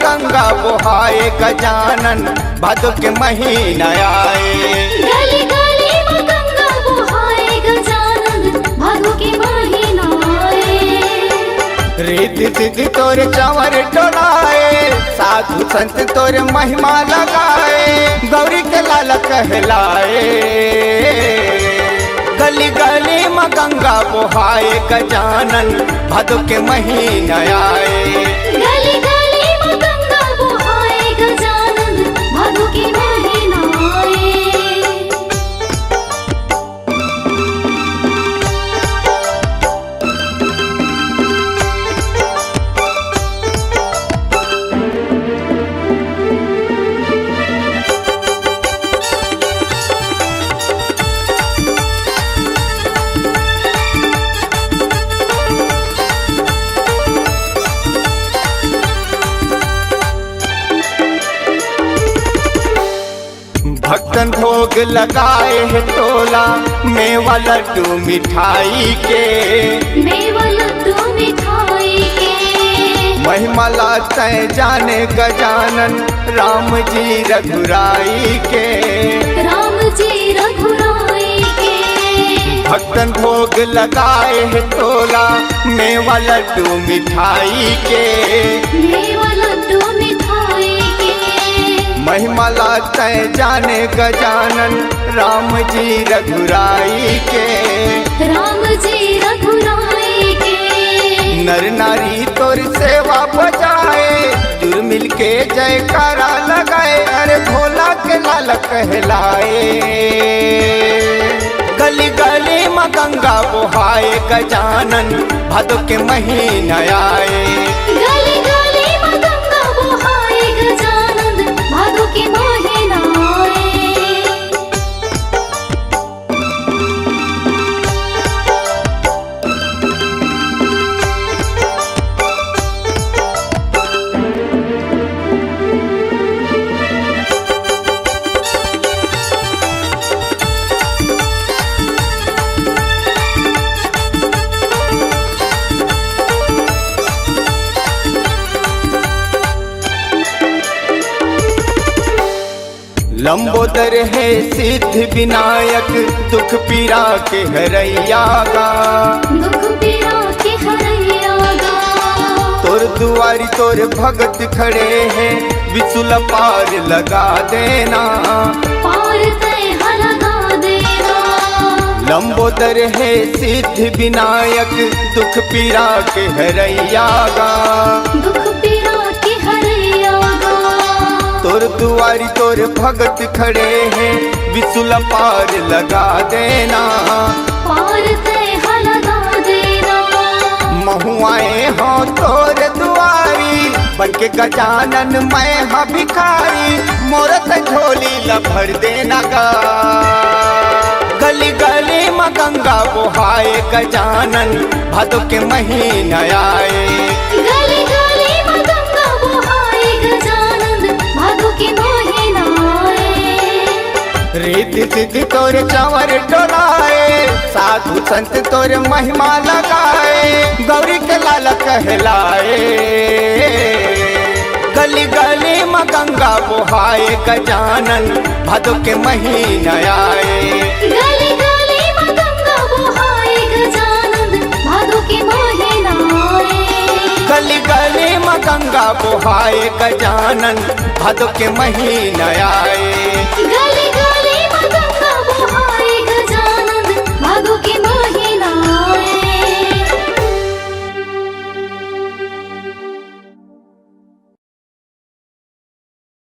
गंगा बहाए गजानन भादो के महीना आए। गली गली में गंगा बहाए गजानन भादो के महीना आए। रिद्धि सिद्धि तोरे चंवर टोलाए, साधु संत तोरे महिमा लगाए, गौरी के लाल कहलाए। गली गली में गंगा बहाए गजानन भादो के महीना आए। गली गली में गंगा बहाए गजानन भादो के महीना आए। भक्तन भोग लगाए है तोला मेवा लड्डू मिठाई के। मेवा लड्डू मिठाई के महिमा लाते जाने गजानन राम जी रघुराई के। राम जी रघुराई के भक्तन भोग लगाए है तोला मेवा लड्डू मिठाई के। मेवा लड्डू मिठाई के महिमा लाते जाने गजानन राम जी रघुराई के। राम जी रघुराई के नर नारी तोर सेवा बजाए, जुर मिल के जयकारा लगाए, अरे भोला के लाल कहलाए। गली गली में गंगा बहाए गजानन भादो के महीना आए। गली गली में गंगा बहाए गजानन भादो के महीना आए। लंबोदर है सिद्ध विनायक दुख पीरा के हरैया गा। दुख पीरा के हरैया गा तोर दुआरी तोर भगत खड़े हैं, विसुल पार लगा देना। पार तय लगा देना लंबोदर है सिद्ध विनायक दुख पीरा के हरैया गा। दुख पीरा के हरैया गा तोर दुआरी तोर भगत खड़े हैं, विसुल पार लगा देना। पार तय लगा देना महुआए हो तोर दुआरी बनके गजानन मैं हा भिखारी, मोरत झोली लभर देना गा। गली गली में गंगा बहाए गजानन भादो के महीना आए। गली गली में गंगा बहाए गजानन भादो के महीना आए। रिद्धि सिद्धि तोरे चंवर डोलाए, साधु संत तोरे महिमा लगाए, गौरी के लाल कहलाए। गली गली में गंगा बहाए गजानन भादो के महीना आए। गली गली में गंगा बहाए गजानन भादो के महीना आए। गली गली में गंगा बहाए गजानन भादो के महीना आए।